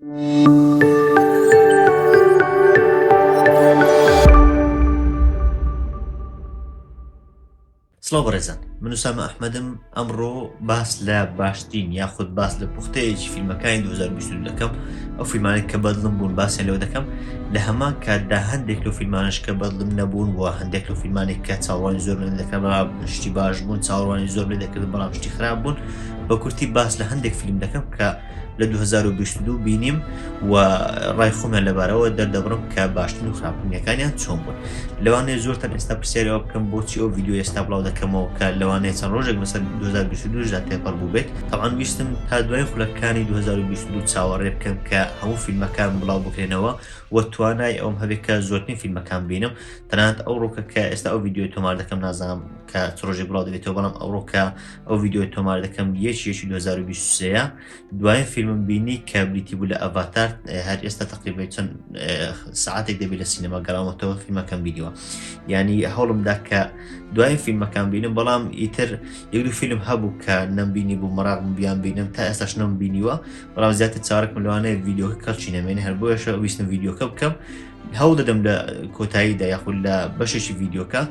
سڵاو بەڕێزان، من وسامە ئەحمەدم. ئەمڕۆ باس لە باشترین یاخود باس لە پوختەیەکی فیلمەکانی 2022 دەکەم. ئەو فیلمانێک کە بەدڵم بوون باسییان لەوە دەکەم. لە هەمان کاتدا هەندێک لەو فیلمانش کە بەدڵم نەبوون و هەندێک لەو فیلمانێک کە چاوەڕوانی زۆر لێ دەکەم بەڵام شتی باش بوون، چاوەڕوانی زۆر لێ دەکرد بەڵام شتی خراپ بوون. بە کورتی باس لە هەندێک فیلم دەکەم کە لە 2022 بینیم و ڕای خۆمیان لەبارەوە دەردەبڕم کە باشترین و خراپترینەکانیان چۆن بوون. لەوانەیە زۆرتان ئێستا پرسیارەوە بکەم بۆچی ئەو ڤیدیۆ ئێستا بڵاو دەکەمەوە کە لەوانەیە چەند ڕۆژێک بەسەر 2022 دا تێپەڕ بوو بێت. تەڵعاً ویستم تا دوای خولەکانی 2022 چاوەڕێ بکەم کە هەموو فیلمەکان بڵاو بکرێنەوە و توانای ئەوم هەبێت کە زۆرترین فیلمەکان بینم. تەنانەت ئەو ڕۆکە کە ئێستا ئەو ڤیدیۆی تۆمار دەکەم نازانم کە چ ڕۆژێک بڵاو دەبێتەوە، بەڵام ئەو ڕۆکە ئەو ڤیدیۆی تۆمار دەکەم یەکی 2023 دوایین فیلمم بینی کە بریتی بوو لە ئەڤاتار. هەر ئێستا تقریبا چەند ساعاتێک دەبێت لە سینەما گەڕامەوە فیلمەکەم بینیوە. یعنی هەوڵمدا کە دوایین فیلمەکان بینم، بەڵام ئیتر یەک دوو فیلم هەبوو کە نەمبینی بوو مەراقم بیان بینم، تا ئێستاش نەمبینیوە، بەڵام زیاتر چاوەڕێکم لەوانەیە ڤیدیۆکە کەڵکی نەمێنێ. هەر بۆیەشە ویستم ڤیدیۆکە بکەم. هەوڵ دەدەم لە کۆتاییدا یاخود لە بەشێکی ڤیدیۆکە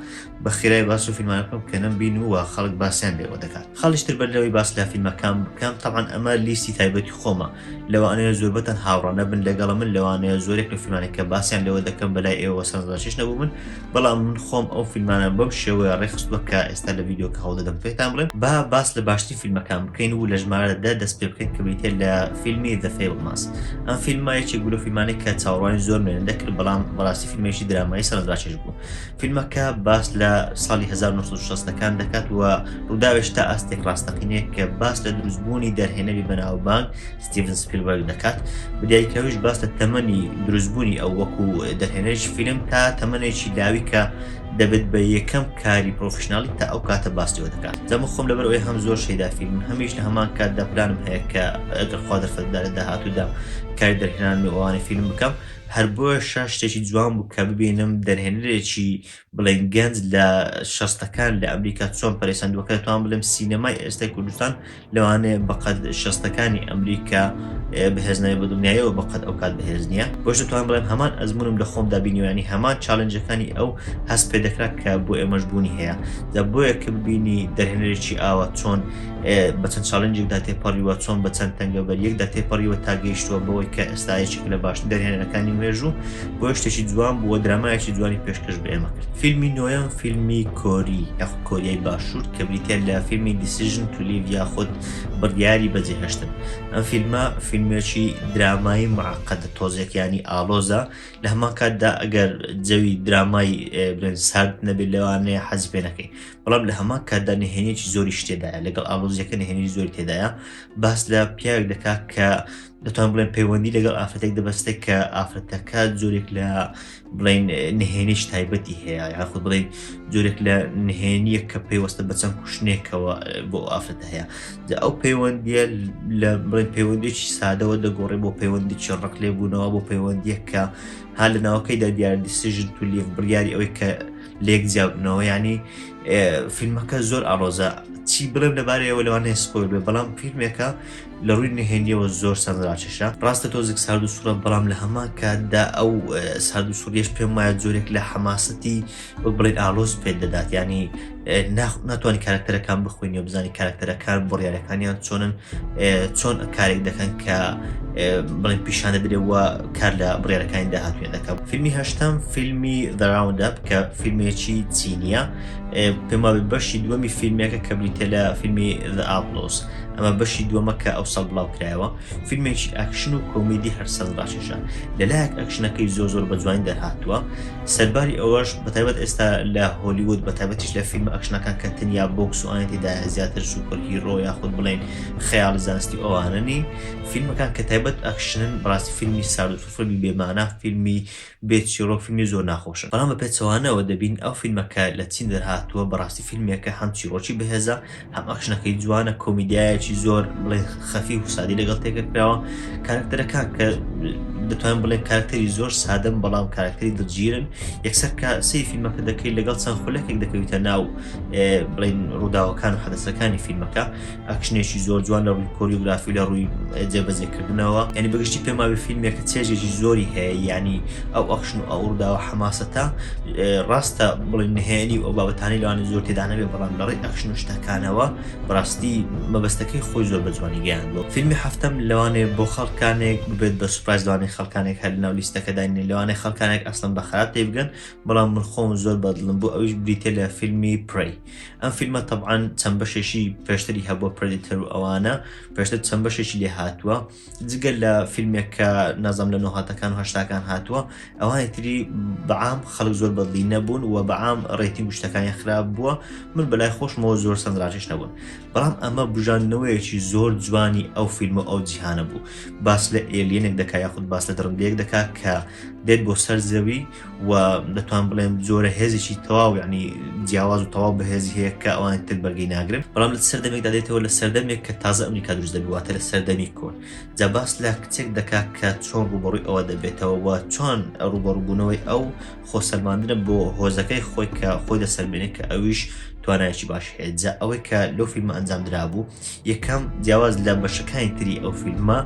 بە خێرای باس و فیلمانە بکەم کە نەمبین و خەڵک باسییان لێوە دەکات. خەڵیشتر بەر لەوەی باس لە فیلمەکان بکەم. تەبعاً ئەمە لیستی تایبەتی خۆمە، لەوانەیە زۆربەتەن هاوڕانە بن لەگەڵ من، لەوانەیە زۆرێک لە فیلمانێک کە باسییان لەوە دەکەم بەلای ئێوە سەرنجڕاکێش نەبوو من، بەڵام من خۆم ئەو فیلمانە بەم شێوەیە ڕێخستووە کە ئێستا لە ڤیدیۆکە هەوڵ دەدەم پێتان بڵێم. باس لە باشترین فیلمەکان بکەین و لە ژمارەدا دەست پێ بکەین کە بریتێ لە فیلمی The Fabelmans. ئەم فیلمە یەکێک بوو لە فیلمانێک کە چاوەڕوانی زۆر مێنن دەکرد، بەڵام بەڕاستی فیلمێکی درامایی سەرنجڕاکێش بوو. فیلمەکە باس لە ساڵی 1960ەکان دەکات و ڕووداوێش تا ئاستێک ڕاستەقینەیە کە باس لە دروستبوونی دەرهێنەری بەناوبانگ ستیڤن سپیلبەرگ دەکات. بدایکەویش باس لە تەمەنی دروستبوونی ئەو وەکو دەرهێنەرێکی فیلم تا تەمەنێکی لاوی کە دەبێت بە یەکەم کاری پرۆفشنالی تا ئەو کاتە باسیەوە دەکات. جەمە خۆم لەبەر ئەوەی هەم زۆر شەیدا فیلم هەمیش لە هەمان کاتدا پلانم هەیە کە ئەگەر خوا دەرفەتدا لە داهاتوودا کاری دەرهێنانی ئەوانەی فیلم بکەم. هەر بۆیە شتێکی جوان بوو کە ببینم دەرهێنەرێکی بڵێن گەنج لە 60ەکان لە ئەمریکا چۆن پەرێساندووەکە. دەتوانم بڵێم سینەمای ئێستای کوردستان لەوانەیە بەقەد 60ەکانی ئەمریکا بەهێز نایە بە دنیایەوە، بەقەد ئەو کات بەهێز نییە. بۆش دەتوانم بڵێم هەمان ئەزمونم لە خۆمدا بینیوانی هەمان چالنجەکانی ئەو هەست پێ دەکرا کە بۆ ئێمەش بوونی هەیە. جا بۆیە کە ببینی دەرهێنەرێکی ئاوا چۆن بە چەند چالنجێکدا تێپەڕیوە، چۆن بە چەند تەنگەبەریەکدا تێپەڕیوە تا گەیشتووە بەوەی کە ئێستا یەکێک لە باشترین دەرهێنەرەکانی مێژوو. بۆ شتێکی جوان بوو و درامایەکی جوانی پێشکەش بە ئێمە کرد. فیلمی نۆیەم فیلمی کۆری یاخود کۆریای باشوور کە بریتێ لە فیلمی Decision to Live یاخود بڕیاری بەجێهێشتن. ئەم فیلمە فیلمێکی درامایی معقەدە، تۆزێکیانی ئالۆزە. لە هەمان کاتدا ئەگەر جەوی درامایی بڵێن سارد نەبێت لەوانەیە حەزی پێ نەکەین، بەڵام لە هەمان کاتدا نهێنیەکی زۆریش تێدایە، لەگەڵ ئالۆزیەکە نهێنی زۆری تێدایە. باس لە پیاوێک دەکات کە دەتوان بڵێن پەیوەندی لەگەڵ ئافرەتێک دەبەستێت کە ئافرەتەکە جۆرێک لە بڵێن نهێنیش تایبەتی هەیە، یاخود بڵێن جۆرێک لە نهێنیە کە پێوەستە بە چەند کوشتێکەوە بۆ ئافرەتە هەیە. ئەو پەیوەندیە لە بڵێن پەیوەندێکی سادەوە دەگۆڕێ بۆ پەیوەندێکی ڕق لێبوونەوە، بۆ پەیوەندیە کە ها لە ناوەکەیدا دیار Decision to Live بڕیاری ئەوەی کە لێک جیاوبنەوە. ینی فیلمەکە زۆر ئالۆزە. چی بڵێم لەبارەیەوە لەوانەیە سپۆیل بێ، بەڵام فیلمێکە لە ڕووی نهێنیەوە زۆر سەرنجڕاکێشە. ڕاستە تۆزێک سارد و سوورە، بەڵام لە هەمان کاتدا ئەو سارد و سووریەش پێم وایە جۆرێک لە حەماسەتی وەک بڵێن ئالۆز پێت دەدات. ینی ناتوانانی کارکتەرەکان بخوێنی و بزانی کارکتەرەکان بڕیارەکانیان چۆنن، چۆن کارێک دەکەن کە بڵێن پیشانە درێوە کار لە بڕیارەکانی داهاتوێ دەکات. فیلمی هەشتم فیلمی The Roundup کە فیلمێکی چینیە. پێم وایە بەشی دووەمی فیلمێکە کە بریتێ لە فیلمی The Outlaws. ئەمە بەشی دووەمە کە ئەو ساڵ بڵاو کرایەوە. فیلمێکی ئەکشن و کۆمیدی هەر سەرنجڕاکێشە. لەلایەک ئەکشنەکەی زۆر بە جوانی دەرهاتووە. سەرباری ئەوەش بەتایبەت ئێستا لە هۆلیوود بەتایبەتیش لە فیلم ئەکشنەکان کە تەنیا بۆکس و ئاەتی تێدایە، زیاتر سوپەر هیرۆ یاخود بڵێن خەیاڵی زانستی ئەوانەنی. فیلمەکان کە تایبەت ئەکشنن بەڕاستی فیلمی سارد و سوورفەرمی بێمانە، فیلمی بێچیرۆ، فیلمی زۆر ناخۆشن. بەڵام بە پێچەوانەوە دەبین ئەو فیلمەکە لە چین دەرهاتووە. بەڕاستی فیلمێکە هەم چیرۆکی بەهێزە، هەم ئەکشنەکەی جوانە، کۆمیدیایەکی زۆر بڵێ خەفی و سادی لەگەڵ تێکەکراوە. کارکتەرەکان کە دەتوانین بڵێن کاراکتەری زۆر سادەم بەڵام کاراکتەری دڵگیرن یەکسەر کە سی فیلمەکە دەکەی لەگەڵ چەند خولەکێک دەکەویتە ناو بڵین ڕووداوەکان و حەدەسەکانی فیلمەکە ئاکشنێکی زۆر جوان لە ڕووی کۆریۆگرافی لە ڕووی جێبەجێکردنەوە ینی بەگشتی پێماوی فیلمێکە چێژێکی زۆری هەیە ینی ئەو ئەخشن و ئەو ڕووداوە حەماسەتە ڕاستە بڵین نهێنی و ئەو بابەتانی لەوانێ زۆر تێدانەبێ بەڵام لەڕێی ئەخشن و شتەکانەوە بەڕاستی مەبەستەکەی خۆی زۆر بەجوانی گەیاندوە. فیلمی هەفتەم لەوانێ بۆ خەڵکانێک ببێت بە سوپایز لەوانەیە خەڵکانێک هەر لەناو لیستەکەداینێ لەوانەیە خەڵکانێک ئەسڵەن بە خەرات تێ بگەن بەڵام من خۆم زۆر بەدڵم بوو ئەویش بریتێ لە فیلمی پڕی. ئەم فیلمە تەبعاً چەند بەشێکی پێشتری هەبووە پرێدیتەر و ئەوانە پێشتر چەند بەشێکی لێ هاتووە جگەل لە فیلمێک کە نازام لە نۆهاتەکان و هەشتاکان هاتووە ئەوانی تری بەعام خەڵک زۆر بەدڵی نەبوون و بەعام ڕێتینگ شتەکانی خراپ بووە من بەلای خۆشمەوە زۆر سەنجڕاکێش نەبوون بەڵام ئەمە بژاندنەوەیەکی زۆر جوانی ئەو فیلم و ئەو جیهانە بوو باس لە ئێلیەنێک دەکا یاخود باس لە دڕندەیەک دەکا کە دێت بۆ سەر زەوی و دەتوان بڵێم زۆرە هێزێکی تەواو یعنی جیاواز و تەواو بەهێزی هەیە کە ئەوان تر بەرگەی ناگرن بەڵام لە سەردەمێکدا دێتەوە لە سەردەمێک کە تازە ئەمریکا دروست دەبیواتە لە سەردەمی کۆن جا باس لە کچێک دەکا کە چۆن ڕوبەڕووی ئەوە دەبێتەوە و چۆن ڕوبەڕووبوونەوەی ئەو خۆسەلماندنە بۆ هۆزەکەی خۆی کە خۆی دەسەربێنێت کە ئەویش توانایکی باش هەیە جا ئەوەی کە لەو فیلمە ئەنجام درابوو یەکەم جیاواز لە بەشەکانی تری ئەو فیلمە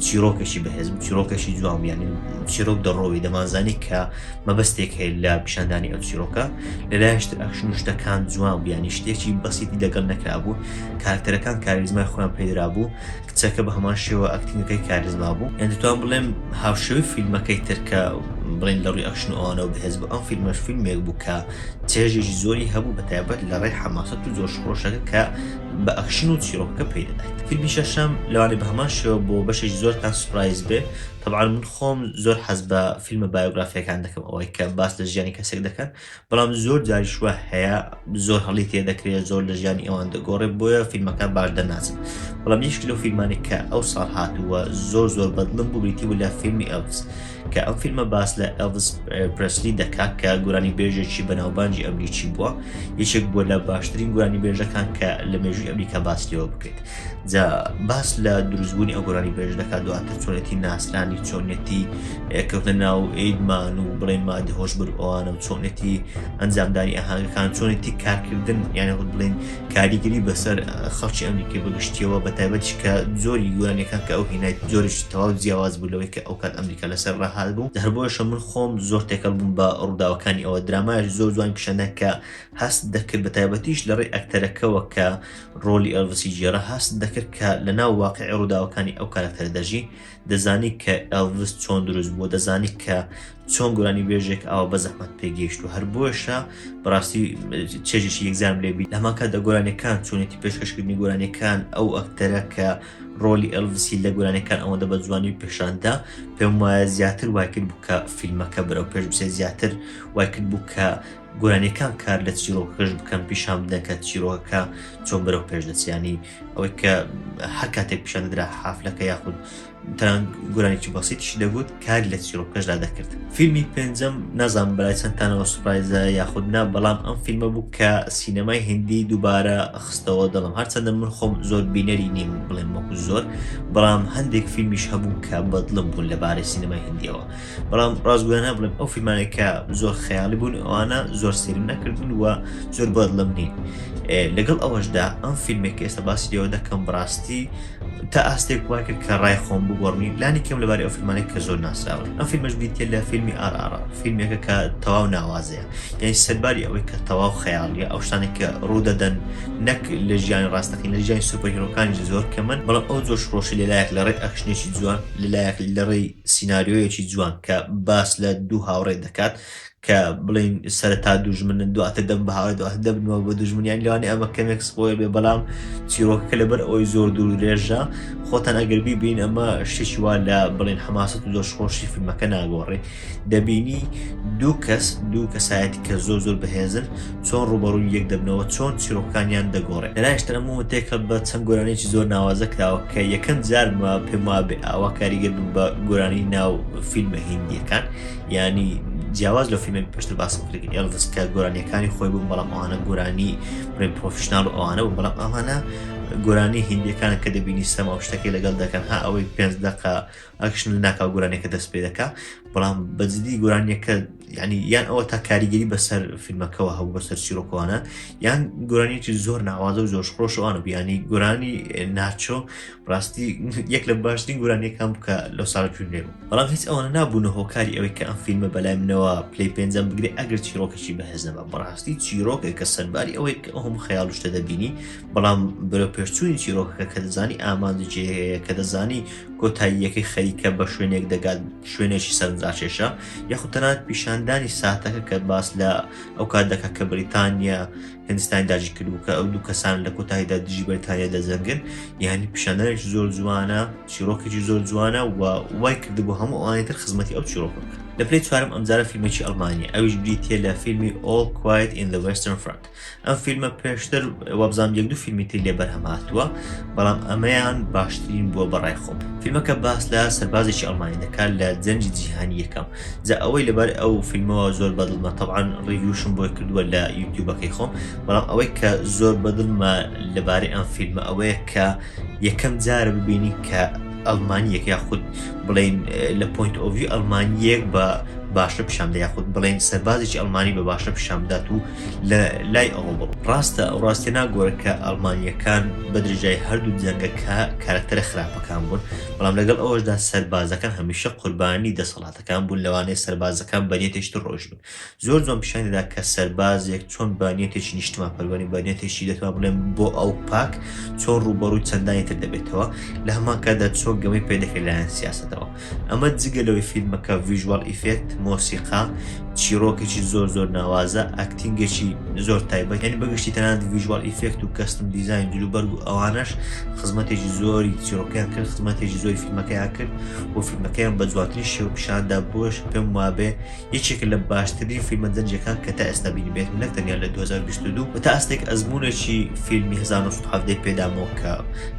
چیرۆکێکی بەهێز چیرۆکێکی جوان یعنی چیرۆک دەڕۆوی دەمانزانی کە مەبەستێک هەیە لە پیشاندانی ئەو چیرۆکە لەلایەشتر ئەکشن و شتەکان جوان بوو ینی شتێکی بەسیتی لەگەڵ نەکرابوو کارکتەرەکان کاریزمای خۆیان پێدرا بوو کچەکە بە هەمان شێوە ئەکتینگەکەی کاریزما بوو یان دەتوان بڵێم هاوشێوەی فیلمەکەی تر کە بڵین لە ڕووی ئەکشن ئەوانەوە بەهێز بوو ئەم فیلمەش فیلمێک بوو کە چێژێکی زۆری هەبوو بەتایبەت لە ڕێی حەماسەت و زۆر شڕۆشەکە کە بە ئەکشن و چیرۆکەکە پێدەدایت فیلمی شەشەم لەوانەیە بە هەمان شێوە بۆ بەشێکی زۆرتان سوپرایز بێ طبعا من خۆم زۆر حەز بە فیلمە بایۆگرافیەکان دەکەم ئەوەی کە باس لە ژیانی کەسێک دەکەن بەڵام زۆر جاریشوە هەیە زۆر هەڵی تێدەکرێت زۆر لە ژیانی ئەوان دەگۆڕێت بۆیە فیلمەکان باش دەناسن بەڵام یەکێک لەو فیلمانێک کە ئەو ساڵ هاتووە زۆر بەدڵم بوو بریتی بوو لە فیلمی ئەلڤس کە ئەم فیلمە باس لە ئەلڤس پرێسلی دەکات کە گۆرانی بێژێکی بەناوبانجی ئەمریکی بووە یەکێک بووە لە باشترین گۆرانی بێژەکان کە لە مێژووی ئەمریکا باسیەوە بکرێت جا باس لە دروستبوونی ئەو گۆرانی بێژ دەکات دواتر چۆنێتی ناسرانی چۆنێتی کەوتە ناو ئیدمان و بڵێن مادە هۆشبەر ئەوانە و چۆنێتی ئەنجامدانی ئاهەنگەکان چۆنێتی کارکردن یانە بڵێن کاریگەری بەسەر خەڵکی ئەمریکی بەگشتیەوە بە تایبەتی کە زۆری گۆرانیەکان کە ئەو هینایت زۆریش تەواو جیاواز بوو لەوەی کە ئەو کات ئەمریکا لەسەر ڕاهات بوو هەر بۆیەشە من خۆم زۆر تێکەڵ بووم بە ڕووداوەکانی ئەوە درامایش زۆر جوان پیشەنە کە هەست دەکرد بە تایبەتیش لەڕێی ئەکتەرەکەەوە کە ڕۆلی ئەلڤسی جێرە هەست دەکرد کە لە ناو واقعی ڕووداوەکانی ئەو کارکتەر دەژی دەزانی کە ئەلڤس چۆن دروست بووە دەزانی کە چۆن گۆرانی بێژێک ئەوە بە زەحمەت پێگەیشت و هەر بۆیەشە بەڕاستی چێژێکی یەکزانم لێبی لەمان کاتدا گۆرانیەکان چۆنێتی پێشکەشکردنی گۆرانیەکان ئەو ئەکتەرە کە ڕۆلی ئەلڤسی لە گۆرانیەکان ئەوەندە بە جوانی پیشاندا پێم وایە زیاتر وای کرد بوو کە فیلمەکە بەرەو پێش بچێت زیاتر وای کرد بوو کە گۆرانیەکان کار لە چیرۆکەش بکەن پیشان بدەن کە چیرۆکەکە چۆن بەرەو پێش دەچیانی ئەوەی کە هەر کاتێک پیشان دەدرا حافلەکە یاخود تەنان گۆرانێکی بەسیتیشی دەبوت کاری لە چیرۆکەشدا دەکرد فیلمی پێنجەم نازانم بەلای چەندتانەوە سوپرایزە یاخود نا بەڵام ئەم فیلمە بوو کە سینەمای هیندی دووبارە خستەوە دەڵم هەرچەندە من خۆم زۆر بینەری نیم بڵێم وەکو زۆر بەڵام هەندێک فیلمیش هەبوو کە بەدڵم بوون لەبارەی سینەمای هیندیەوە بەڵام ڕاستگویانە بڵێم ئەو فیلمانێک کە زۆر خەیاڵی بوون ئەوانە زۆر سێرم نەکردن و زۆر بەدڵم نین لەگەڵ ئەوەشدا ئەم فیلمێک ئێستا باسی لێوە دەکەم بڕاستی تا ئاستێک وای کرد کە ڕای خۆم بگۆڕنی لانی کەم لەبارەی ئەو فیلمانێک کە زۆر ناسراون ئەم فیلمەش بیتێ لە فیلمی RRR فیلمێکە کە تەواو ناوازەیە یعنی سەرباری ئەوەی کە تەواو خەیاڵیە ئەو شتانێک کە ڕوودەدەن نەک لە ژیانی ڕاستەقین لە ژیانی سوپەرهیرۆکانی زۆر کەمن بەڵام ئەو زۆر شڕۆشی لەلایەک لە ڕێی ئەکشنێکی جوان لەلایەک لە ڕێی سیناریۆیەکی جوان کە باس لە دوو هاوڕێ دەکات کە بڵین سەرەتا دوژمنن دواتر دەم بە هاوڕێ دواتر دەبنەوە بە دوژمنیان لەوانەیە ئەمە کەمێک سپۆیل بێ بەڵام چیرۆکەکە لەبەر ئەوەی زۆر دوور درێژە خۆتان ئەگەر بیبین ئەمە شتێکی وا لە بڵین حەماسەت و زۆر خۆشی فیلمەکە ناگۆڕێ دەبینی دوو کەسایەتی کە زۆر بەهێزن چۆن ڕوبەڕووی یەک دەبنەوە چۆن چیرۆکانیان دەگۆڕێ لەلایەشتر ئەمە تێکەڵ بە چەند گۆرانێکی زۆر ناوازە کراوە کە یەکەم جارمە پێم وا بێ ئاوا کاریگەر بوو بە گۆرانی ناو فیلمە هیندیەکان ینی جیاواز لە فیلمێک پێشتر باسم کرد ئەلڤس کە گۆرانیەکانی خۆی بوون بەڵام ئەوانە گۆرانی بڵێن پرۆفشنال و ئەوانە بوو بەڵام ئەوانە گۆرانی هندیەکانە کە دەبینی سەما و شتەکەی لەگەڵ دەکەن ها ئەوەی 5 دقە ئەکشن ناکاو گۆرانیەکە دەست پێ دەکا بەڵام بەجددی گۆرانیەکە ینی یان ئەوە تا کاریگەری بەسەر فیلمەکەەوە هەبوو بەسەر چیرۆکۆوانە یان گۆرانیەکی زۆر ناوازە و زۆر خۆشەوانە بیانی گۆرانی ناچۆ ڕاستی یەک لە باشترین گۆرانیەکان بکە لەو ساڵ پێ بەڵام هیچ ئەوە نابوونە هۆکاری ئەوەی کە ئەم فیلمە بەلای منەوە پلی پێنجەم بگرێ ئەگەر چیرۆکێکی بەهێز نەبە بەڕاستی چیرۆکێک کە سەرباری ئەوەی کە هەموو خەیاڵ شتە دەبینی بەڵام بەرەو پێشچوونی چیرۆکەکە کە دەزانی ئامانجێ کە دەزانی کۆتاییەکەی خەریکە بە شوێنێک دەگات شوێنێکی سەرنجڕاکێشە یاخود تەنانەت پیشاندانی ساتەکە کە باس لە ئەو کات دەکات کە بریتانیا هندستانی داژی کردو کە ئەو دوو کەسان لە کۆتاییدا دژی بریتانیا دەزەنگن یعنی پیشاندانێکی زۆر جوانە چیرۆکێکی زۆر جوانە و وای کردبوو هەموو ئەوانەی تر خزمەتی ئەو چیرۆکەکە لە پلەی چوارم ئەمجارە فیلمێکی ئەڵمانیا ئەویش بریتیە لە فیلمی All Quiet in the Western Front ئەم فیلمە پێشتر وابزانام یەک دوو فیلمی تر لێ بەرهەمهاتووە بەڵام ئەمەیان باشترین بووە بەڕای خۆم فیلمەکە باس لە سەربازێکی ئەڵمانی دەکات لە جەنگی جیهانی یەکەم جا ئەوەی لەبەر ئەو فیلمەوە زۆر بەدڵمە طبعاً ڕیڤیوشم بۆی کردووە لە یوتیوبەکەی خۆم بەڵام ئەوەی کە زۆر بەدڵمە لەبارەی ئەم فیلمە ئەوەیە کە یەکەم جارە ببینی کە ئەڵمانیەک یاخود بڵین لە پوینت ئۆڤی ئەڵمانیەک بە باشە پیشامدا یاخود بڵین سەربازێکی ئەڵمانی بە باشە پیشامدات و لە لای ئەوە ڕاستە ئەو ڕاستی ناگۆرە کە ئەڵمانیەکان بە درێژای هەردوو جەنگەکە کارکتەرە خراپەکان بوون بەڵام لەگەڵ ئەوەشدا سەربازەکان هەمیشە قوربانی دەسەڵاتەکان بوون لەوانەیە سەربازەکان بەنیەتێشتر ڕۆژ بن زۆر جوان پیشانیدا کە سەربازێک چۆن بانیەتێکی نیشتمان پەروەری بانیەتێکی دەتوان بڵێن بۆ ئەو پاک چۆن ڕوبەڕووی چەندانی تر دەبێتەوە لە هەمان کاتدا چۆن گەمەی پێدەکەی لایەن سیاسەتەوە ئەمە جگە لەوەی فیلمەکە ڤیژوال ئیفێکت مۆسیقا چیرۆکێکی زۆر زۆر ناوازە ئاکتینگێکی زۆر تایبەت یعنی بەگشتی تەنانەت ڤیژوال ئیفێکت و کەستم دیزاین جلوبەرگ و ئەوانەش خزمەتێکی زۆری چیرۆکیان کرد خزمەتێکی زۆری فیلمەکەیان کرد و فیلمەکەیان بە جوانترین شێوە پیشاندا بۆش پێم وابێ یەکێک لە باشترین فیلمە جەنجەکان کە تا ئێستا بینی بێت نەک تەنیا لە 2022 و تا ئەستێک ئەزمونێکی فیلمی 1970 پێدامەوە کە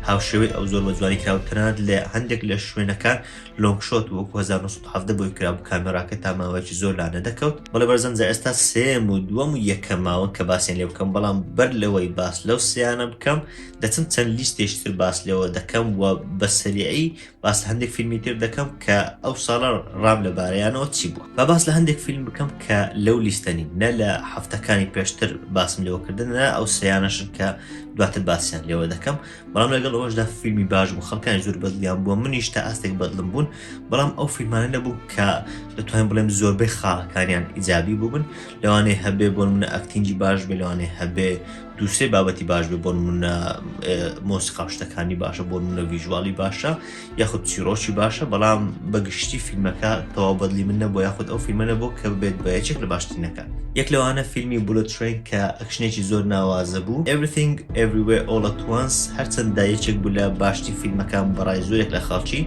هاوشێوەی ئەو زۆر بە جوانی کراوە تەنانەت لە هەندێک لە شوێنەکان لۆنگشۆت وەکو 1970 بۆی کرا بوو کامێراکە تا ماوەیەکی زۆر لاانە دەکەوت بەڵێ بەرزەن جا ئێستا سێم و دووەم و یەکەماوە کە باسییان لێ بکەم بەڵام بەر لەوەی باس لەو سیانە بکەم دەچم چەند لیستێشتر باس لەوە دەکەم و بە سەریعی باس لە هەندێک فیلمی تر دەکەم کە ئەو ساڵە ڕام لەبارەیانەوە چی بووە با باس لە هەندێک فیلم بکەم کە لەو لیستەنی نە لە هەفتەکانی پێشتر باسم لێوەکردن نە ئەو سیانەشن کە دواتر باسییان لێوە دەکەم بەڵام لەگەڵ ئەوەشدا فیلمی باش بوو خەڵکانی زۆر بەدڵیان بووە منیش تا ئاستێک بەدڵم بوون بەڵام ئەو فیلمانە نەبوو کە دەتوانین بڵێم زۆربەی خاڵەکانیان ئیجابی بووبن لەوانەیە هەبێ بۆ منە ئەکتینگی باش بێ لەوانەیە هەبێ دووسێ بابەتی باش بێ بۆ منە مۆسیقا شتەکانی باشە بۆ منە ڤیژواڵی باشە یاخود چیرۆکی باشە بەڵام بەگشتی فیلمەکە تەواو بەدلی من نەبووە یاخود ئەو فیلمە نەبوو کە بێت بە یەکێک لە باشترینەکان یەک لەوانە فیلمی بولەت ترین کە ئەکشنێکی زۆر ناوازە بوو Everything Everywhere All at Once هەرچەندە یەکێک بوو لە باشترین فیلمەکان بەڕای زۆرێک لە خەڵکی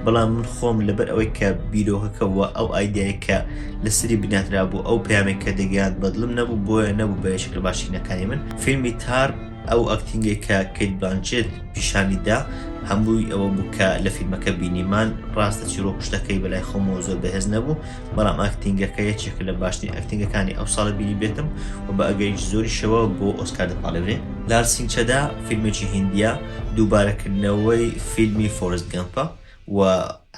بەڵام من خۆم لەبەر ئەوەی کە بیرۆکەکەەوە ئەو ئایدیای کە لەسری بناترا بوو ئەو پامێک کە دەگەیان بەدڵم نەبوو بۆیە نەبوو بە یەکێک لە باشترینەکانی من فیلمی تار ئەو ئەکتینگی کە کەیت بلانچێت پیشانیدا هەمووی ئەوە بوو کە لە فیلمەکە بینیمان ڕاستە چیرۆک شتەکەی بەلای خۆمەوە زۆر بەهێز نەبوو بەڵام ئەکتینگەکە یەکێک لە باشترین ئەکتینگەکانی ئەو ساڵە بینی بێتم و بە ئەگەریش زۆری شەوە بۆ ئۆسکار دەپاڵێنێ لار سینچەدا فیلمێکی هیندیا دووبارەکردنەوەی فیلمی فۆرست گەمپە و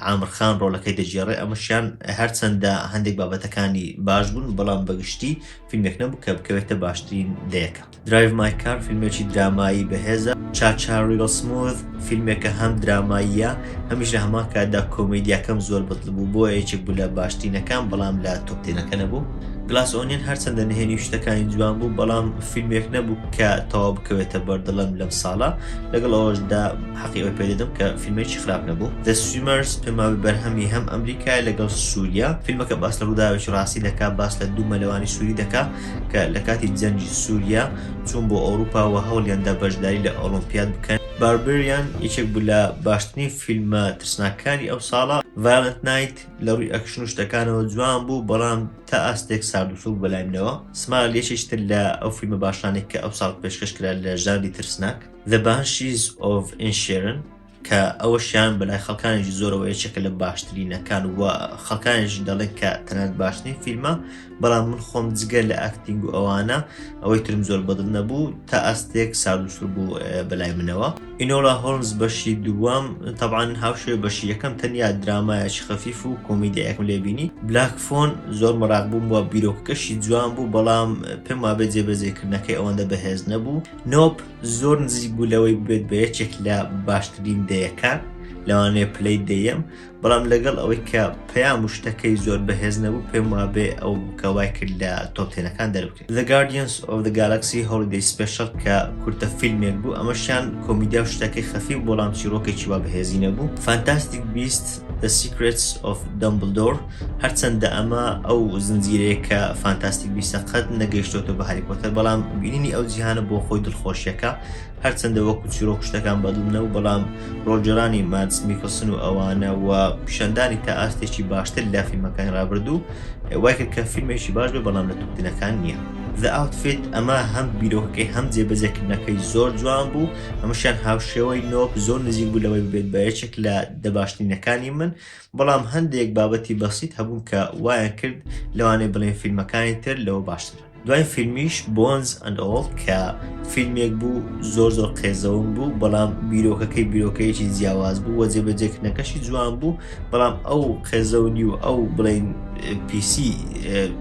عامر خان ڕۆڵەکەی دەجێڕێ ئەمەشیان هەرچەندە هەندێک بابەتەکانی باش بوون بەڵام بەگشتی فیلمێک نەبوو کە بکەوێتە باشترین دەیەکە درایڤ مای کار فیلمێکی درامایی بەهێزە چاچا ریل سموث فیلمێکە هەم دراماییە هەمیش لە هەمان کاتدا کۆمێدیاکەم زۆر بەدڵ بوو بۆ یەکێک بوو لە باشترینەکان بەڵام لە تۆپتێنەکە نەبوو گلاس ئۆنیەن هەرچەندە نهێنی شتەکانی جوان بوو بەڵام فیلمێک نەبوو کە تەواو بکەوێتە بەردەڵەم لەم ساڵە لەگەڵ ئەوەشدا حەقی ئەوەی پێدەدەم کە فیلمێکی خراپ نەبوو The Swimmers پێماوەی بەرهەمی هەم ئەمریکای لەگەڵ سووریا فیلمەکە باس لە ڕووداوێکی ڕاستی دەکات باس لە دوو مەلەوانی سووری دەکات کە لە کاتی جەنگی سووریا چوون بۆ ئەوروپا و هەوڵیاندا بەشداری لە ئۆلۆمپیاد بکەن باربریان یەکێک بوو لە باشترین فیلمە ترسناکانی ئەو ساڵە ڤایۆلەنت نایت لە ڕووی ئەکشن و شتەکانەوە جوان بوو بەڵام تا ئاستێک ساردوسوک بەلای منەوە سمال یەکێکتر لە ئەو فیلمە باشانێک کە ئەو ساڵ پێشکەشکرا لە ژانری ترسناک The Banshees of Inisherin کە ئەوەشیان بەلای خەڵکانێکی زۆرەوە یەکێکە لە باشترینەکان و خەڵکانێکی دەڵێن کە تەنانەت باشترین فیلمە، بەڵام من خۆم جگە لە ئاکتینگ و ئەوانە ئەوەی ترم زۆر بەدڵ نەبوو تا ئەستێک ساردوسور بوو بەلای منەوە. ئینۆلا هۆلمز بەشی دووەم طبعاً هاوشێ بەشی یەکەم تەنیا درامایەکی خەفیف و کۆمیدیایەکم لێبینی. بلاک فۆن زۆر مەراق بووم وە بیرۆکەکەشی جوان بوو، بەڵام پێم وابێت جێبەجێکردنەکەی ئەوەندە بەهێز نەبوو. نۆپ زۆر نزیک بوو لەوەی بێت بە یەکێک لە باشترین دەیەکان لەوانەیە پلەی دەیەم، بەڵام لەگەڵ ئەوەی کە پەیام و شتەکەی زۆر بەهێز نەبوو پێم وابێ ئەو بکەوای کرد لە تۆپ تێنەکان دەربکرێت. The Guardians of the Galaxy Holiday Special کە کورتە فیلمێک بوو، ئەمەشیان کۆمیدیا و شتەکەی خەفیف بەڵام چیرۆکێکی وا بەهێزی نەبوو. Fantastic Beasts The Secrets of Dumbledore هەرچەندە ئەمە ئەو زنجیرەیە کە فانتاستیک بیستە قەت نەگەیشتۆتە بە هاری پۆتەر، بەڵام بینینی ئەو جیهانە بۆ خۆی دڵخۆشیەکە هەرچەندە وەکو چیرۆک شتەکان بەدڵ نەبوو، بەڵام ڕۆجەرانی مادس میکلسن و ئەوانە و پیشەندانی تا ئاستێکی باشتر لە فیلمەکان ڕابردوو وای کرد کە فیلمێکی باش بێ، بەڵام لە توپتنەکان نییە. The Outfit ئەمە هەم بیرۆکەکەی هەم جێبەجێکردنەکەی زۆر جوان بوو، ئەمەشیان هاوشێوەی نۆپ زۆر نزیک بوو لەوەی بێت بە یەکێک لە دەباشترینەکانی من، بەڵام هەندێک بابەتی بەسیط هەبوون کە وایە کرد لەوانەیە بڵێن فیلمەکانی تر لەوە باشتر. دوای فیلمیش Bones and All کە فیلمێک بوو زۆر قێزەون بوو، بەڵام بیرۆکەکەی بیرۆکەیەکی جیاواز بوو وە جێبەجێکردنەکەشی جوان بوو، بەڵام ئەو قێزەونی و ئەو بڵێن پیسی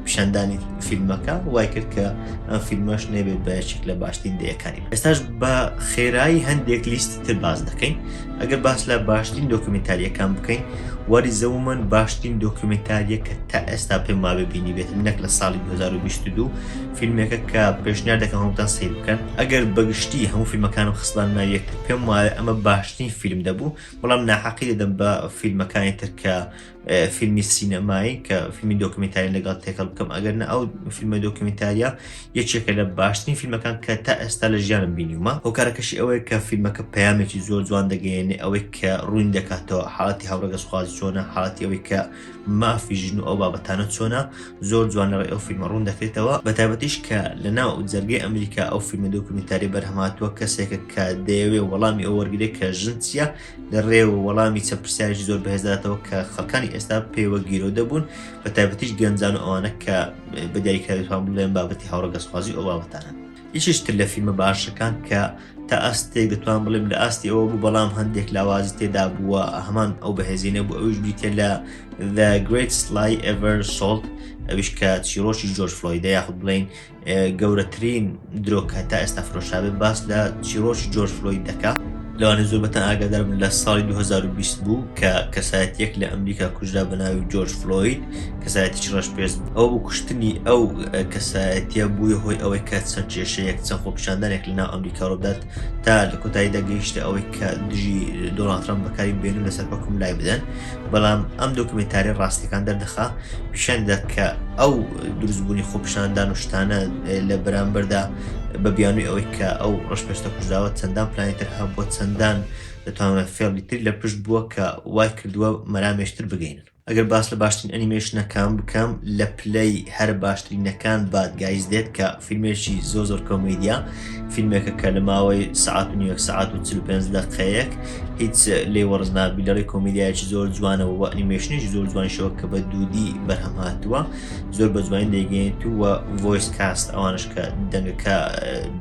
پیشەندانی فیلمەکە وای کرد کە ئەم فیلمەش نەبێت بە یەکێک لە باشترین دەیەکانی. ئێستاش بە خێرایی هەندێک لیستی تر باز دەکەین. ئەگەر باس لە باشترین دۆکومنتاریەکان بکەین، وەری زەومن باشترین دۆکومنتاریە کە تا ئێستا پێم وابێ بینی بێت نەک لە ساڵی 2022 فیلمێکە کە پێشنیار دەکەم هەمووتان سیر بکەن. ئەگەر بەگشتی هەموو فیلمەکانم خستان ناویەکتر پێم وایە ئەمە باشترین فیلم دەبوو، بەڵام ناحەقی دەدەم بە فیلمەکانی تر کە فیلمی سینەمایی کە فیلمی دۆکومنتاری لەگەڵ تێکەڵ بکەم، ئەگەر نە ئەو فیلمە دۆکومنتاریە یەکێکە لە باشترین فیلمەکان کە تا ئێستا لە ژیانم بینیومە. هۆکارەکەشی ئەوەیە کە فیلمەکە پەیامێکی زۆر جوان دەگەیەنێ، ئەوەی کە ڕوون دەکاتەوە حاڵەتی هاوڕێگەسخوازی چۆنە، حاڵەتی ئەوەی کە مافی ژن و ئەو بابەتانە چۆنە، زۆر جوان لەڕێی ئەو فیلمە ڕوون دەکرێتەوە. بەتایبەتیش کە لەناو جەرگەی ئەمریکا ئەو فیلمە دۆکومنتاری بەرهەماتووە کەسێکە کە دەیەوێ وەڵامی ئەو وەرگرێت کە ژن چییە، لە ڕێوە وەڵامی چەپرسیارێکی زۆر بەهێزداتەوە کە خەڵکانی ئێستا پێوە گیرۆ دەبوون، بەتایبەتیش گەنجان و ئەوانە کە بەدیاریکراوێتوان بڵێن بابەتی هاوڕێگەسخوازی ئەو بابەتانە. یەکێشتر لە فیلمە باشەکان کە تا ئەستێک دەتوان بڵێم لە ئاستی ئەوە بوو، بەڵام هەندێک لاوازی تێدا بووە هەمان ئەو بەهێزی نەبوو، ئەویش بریتە لە The Greatest Lie Ever Sold، ئەویش کە چیرۆکی جۆرج فلۆیدە یاخود بڵێن گەورەترین درۆکە تا ئێستا فرۆشابێت باس لە چیرۆکی جۆرج فلۆید دەکات. لەوانەیە زۆر بەتەن ئاگادار بن لە ساڵی 2020 بوو کە کەسایەتیەک لە ئەمریکا کوژرا بە ناوی جۆرج فلۆید، کەسایەتیی ڕەشپێز بوو. ئەو بوو کوشتنی ئەو کەسایەتیە بووە هۆی ئەوەی کە چەند کێشەیەک چەند خۆپیشاندانێک لەناو ئەمریکا ڕۆدات تا لە کۆتاییدا گەیشتە ئەوەی کە دژی دۆناڵد ترامپ بەکاری بێنن لەسەر حکوم لای بدەن، بەڵام ئەم دۆکومنتاری ڕاستیەکان دەردەخا پیشان دەدات کە ئەو دروستبوونی خۆپیشاندان و شتانە لە بەرامبەردا بە بیانووی ئەوەی کە ئەو ڕەشپێستە کوژراوە چەندان پلانێتر هەبووە، چەندان دەتوانێت فێڵی تر لە پشت بووە کە وای کردووە مەرامێشتر بگەینن. ئەگەر باس لە باشترین ئەنیمێشنەکان بکەم، لە پلەی هەر باشترینەکان بادگایز دێت کە فیلمێکی زۆر کۆمیدیا، فیلمێکە کە لە ماوەی سەعات و نیوە سەعات و 45 دقەیەک هیچ لێ وەرزنابی لەڕێی کۆمیدیایکی زۆر جوانەوە و ئەنیمێشنێکی زۆر جوانیشەوە کە بە دوودی بەرهەم هاتووە، زۆر بە جوانی دەیگەێنێت و ڤۆیس کاست ئەوانش کە دەنگەکە